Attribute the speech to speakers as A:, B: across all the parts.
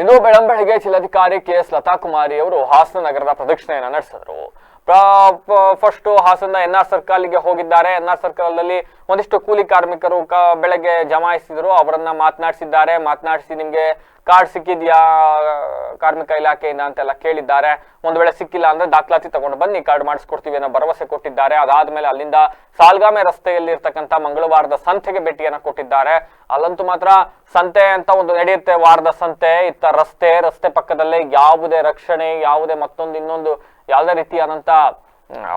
A: ಇಂದು ಬೆಳಂಬೆಳಗ್ಗೆ ಜಿಲ್ಲಾಧಿಕಾರಿ ಕೆ.ಎಸ್. ಲತಾ ಕುಮಾರಿ ಅವರು ಹಾಸನ ನಗರದ ಪ್ರದಕ್ಷಿಣೆಯನ್ನು ನಡೆಸಿದರು. ಫಸ್ಟ್ ಹಾಸನದ ಎನ್ಆರ್ ಸರ್ಕಲ್ಗೆ ಹೋಗಿದ್ದಾರೆ. ಎನ್ಆರ್ ಸರ್ಕಲ್ ಅಲ್ಲಿ ಒಂದಿಷ್ಟು ಕೂಲಿ ಕಾರ್ಮಿಕರು ಬೆಳಗ್ಗೆ ಜಮಾಯಿಸಿದ್ರು. ಅವರನ್ನ ಮಾತನಾಡಿಸಿ ನಿಮ್ಗೆ ಕಾರ್ಡ್ ಸಿಕ್ಕಿದ್ಯಾ ಕಾರ್ಮಿಕ ಇಲಾಖೆಯಿಂದ ಅಂತೆಲ್ಲ ಕೇಳಿದ್ದಾರೆ. ಒಂದ್ ವೇಳೆ ಸಿಕ್ಕಿಲ್ಲ ಅಂದ್ರೆ ದಾಖಲಾತಿ ತಗೊಂಡು ಬನ್ನಿ, ಕಾರ್ಡ್ ಮಾಡಿಸ್ಕೊಡ್ತೀವಿ ಅನ್ನೋ ಭರವಸೆ ಕೊಟ್ಟಿದ್ದಾರೆ. ಅದಾದ್ಮೇಲೆ ಅಲ್ಲಿಂದ ಸಾಲ್ಗಾಮೆ ರಸ್ತೆಯಲ್ಲಿ ಇರ್ತಕ್ಕಂಥ ಮಂಗಳವಾರದ ಸಂತೆಗೆ ಭೇಟಿಯನ್ನ ಕೊಟ್ಟಿದ್ದಾರೆ. ಅಲ್ಲಂತೂ ಮಾತ್ರ ಸಂತೆ ಅಂತ ಒಂದು ನಡೆಯುತ್ತೆ, ವಾರದ ಸಂತೆ. ಇತ್ತ ರಸ್ತೆ ಪಕ್ಕದಲ್ಲೇ ಯಾವುದೇ ರಕ್ಷಣೆ, ಯಾವುದೇ ಇನ್ನೊಂದು ಯಾವುದೇ ರೀತಿಯಾದಂತ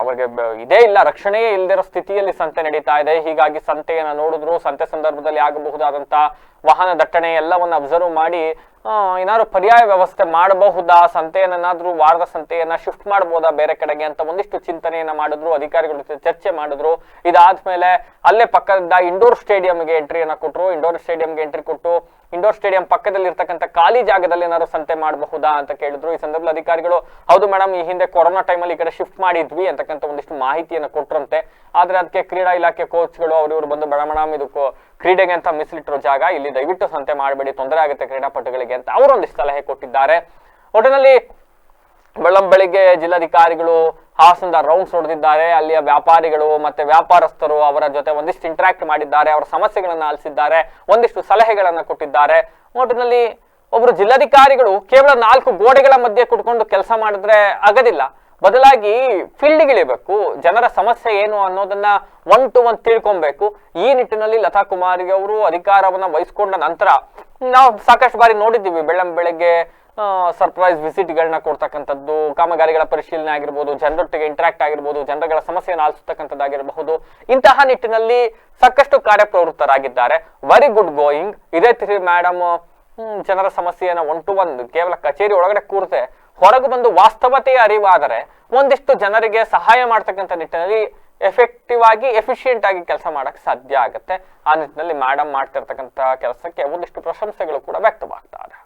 A: ಅವ್ರಿಗೆ ಇದೇ ಇಲ್ಲ, ರಕ್ಷಣೆಯೇ ಇಲ್ದಿರೋ ಸ್ಥಿತಿಯಲ್ಲಿ ಸಂತೆ ನಡೀತಾ ಇದೆ. ಹೀಗಾಗಿ ಸಂತೆಯನ್ನ ನೋಡಿದ್ರು, ಸಂತೆ ಸಂದರ್ಭದಲ್ಲಿ ಆಗಬಹುದಾದಂತ ವಾಹನ ದಟ್ಟಣೆ ಎಲ್ಲವನ್ನ ಅಬ್ಸರ್ವ್ ಮಾಡಿ ಏನಾದ್ರು ಪರ್ಯಾಯ ವ್ಯವಸ್ಥೆ ಮಾಡಬಹುದಾ, ಸಂತೆಯನ್ನಾದ್ರೂ ವಾರದ ಸಂತೆಯನ್ನ ಶಿಫ್ಟ್ ಮಾಡಬಹುದಾ ಬೇರೆ ಕಡೆಗೆ ಅಂತ ಒಂದಿಷ್ಟು ಚಿಂತನೆಯನ್ನ ಮಾಡಿದ್ರು. ಅಧಿಕಾರಿಗಳ ಜೊತೆ ಚರ್ಚೆ ಮಾಡಿದ್ರು. ಇದಾದ್ಮೇಲೆ ಅಲ್ಲೇ ಪಕ್ಕದ ಇಂಡೋರ್ ಸ್ಟೇಡಿಯಂಗೆ ಎಂಟ್ರಿಯನ್ನ ಕೊಟ್ಟರು. ಇಂಡೋರ್ ಸ್ಟೇಡಿಯಂಗೆ ಎಂಟ್ರಿ ಕೊಟ್ಟು ಇಂಡೋರ್ ಸ್ಟೇಡಿಯಂ ಪಕ್ಕದಲ್ಲಿ ಇರ್ತಕ್ಕಂಥ ಖಾಲಿ ಜಾಗದಲ್ಲಿ ಏನಾದ್ರು ಸಂತೆ ಮಾಡಬಹುದಾ ಅಂತ ಕೇಳಿದ್ರು. ಈ ಸಂದರ್ಭದಲ್ಲಿ ಅಧಿಕಾರಿಗಳು ಹೌದು ಮೇಡಮ್, ಈ ಹಿಂದೆ ಕೊರೋನಾ ಟೈಮಲ್ಲಿ ಈ ಕಡೆ ಶಿಫ್ಟ್ ಮಾಡಿದ್ವಿ ಅಂತಕ್ಕಂಥ ಒಂದಿಷ್ಟು ಮಾಹಿತಿಯನ್ನು ಕೊಟ್ರಂತೆ. ಆದ್ರೆ ಅದಕ್ಕೆ ಕ್ರೀಡಾ ಇಲಾಖೆ ಕೋಚ್ಗಳು ಅವ್ರಿವ್ರು ಬಂದು ಮೇಡಮ್ ಇದು ಕ್ರೀಡೆಗೆ ಅಂತ ಮೀಸಲಿಟ್ಟಿರೋ ಜಾಗ, ಇಲ್ಲಿ ದಯವಿಟ್ಟು ಸಂತೆ ಮಾಡಬೇಡಿ, ತೊಂದರೆ ಆಗುತ್ತೆ ಕ್ರೀಡಾಪಟುಗಳಿಗೆ ಅಂತ ಅವರೊಂದಿಷ್ಟು ಸಲಹೆ ಕೊಟ್ಟಿದ್ದಾರೆ. ಒಟ್ಟಿನಲ್ಲಿ ಬೆಳಗ್ಗೆ ಜಿಲ್ಲಾಧಿಕಾರಿಗಳು ಹಾಸನದ ರೌಂಡ್ಸ್ ಹೊಡೆದಿದ್ದಾರೆ. ಅಲ್ಲಿಯ ವ್ಯಾಪಾರಿಗಳು ಮತ್ತೆ ವ್ಯಾಪಾರಸ್ಥರು ಅವರ ಜೊತೆ ಒಂದಿಷ್ಟು ಇಂಟರಾಕ್ಟ್ ಮಾಡಿದ್ದಾರೆ, ಅವರ ಸಮಸ್ಯೆಗಳನ್ನ ಆಲಿಸಿದ್ದಾರೆ, ಒಂದಿಷ್ಟು ಸಲಹೆಗಳನ್ನ ಕೊಟ್ಟಿದ್ದಾರೆ. ಒಟ್ಟಿನಲ್ಲಿ ಒಬ್ರು ಜಿಲ್ಲಾಧಿಕಾರಿಗಳು ಕೇವಲ 4 ಗೋಡೆಗಳ ಮಧ್ಯೆ ಕುತ್ಕೊಂಡು ಕೆಲಸ ಮಾಡಿದ್ರೆ ಆಗೋದಿಲ್ಲ, ಬದಲಾಗಿ ಫೀಲ್ಡ್ಗೆ ಇಳಿಬೇಕು, ಜನರ ಸಮಸ್ಯೆ ಏನು ಅನ್ನೋದನ್ನ 1 to 1 ತಿಳ್ಕೊಬೇಕು. ಈ ನಿಟ್ಟಿನಲ್ಲಿ ಲತಾ ಕುಮಾರಿ ಅವರು ಅಧಿಕಾರವನ್ನ ವಹಿಸಿಕೊಂಡ ನಂತರ ನಾವು ಸಾಕಷ್ಟು ಬಾರಿ ನೋಡಿದ್ದೀವಿ, ಬೆಳಗ್ಗೆ ಸರ್ಪ್ರೈಸ್ ವಿಸಿಟ್ಗಳನ್ನ ಕೊಡ್ತಕ್ಕಂಥದ್ದು, ಕಾಮಗಾರಿಗಳ ಪರಿಶೀಲನೆ ಆಗಿರ್ಬೋದು, ಜನರೊಟ್ಟಿಗೆ ಇಂಟರಾಕ್ಟ್ ಆಗಿರ್ಬೋದು, ಜನಗಳ ಸಮಸ್ಯೆಯನ್ನು ಆಲಿಸತಕ್ಕಂಥದ್ದಾಗಿರಬಹುದು. ಇಂತಹ ನಿಟ್ಟಿನಲ್ಲಿ ಸಾಕಷ್ಟು ಕಾರ್ಯಪ್ರವೃತ್ತರಾಗಿದ್ದಾರೆ. Very good going. ಇದೇ ತಿರಿ ಮೇಡಮ್ ಜನರ ಸಮಸ್ಯೆಯನ್ನ 1 to 1 ಕೇವಲ ಕಚೇರಿ ಒಳಗಡೆ ಕೂರ್ತೆ ಹೊರಗೆ ಬಂದು ವಾಸ್ತವತೆಯ ಅರಿವಾದರೆ ಒಂದಿಷ್ಟು ಜನರಿಗೆ ಸಹಾಯ ಮಾಡ್ತಕ್ಕಂಥ ನಿಟ್ಟಿನಲ್ಲಿ ಎಫೆಕ್ಟಿವ್ ಆಗಿ ಎಫಿಷಿಯೆಂಟ್ ಆಗಿ ಕೆಲಸ ಮಾಡಕ್ ಸಾಧ್ಯ ಆಗುತ್ತೆ. ಆ ನಿಟ್ಟಿನಲ್ಲಿ ಮೇಡಮ್ ಮಾಡ್ತಿರ್ತಕ್ಕಂಥ ಕೆಲಸಕ್ಕೆ ಒಂದಿಷ್ಟು ಪ್ರಶಂಸೆಗಳು ಕೂಡ ವ್ಯಕ್ತವಾಗ್ತಾ ಇದೆ.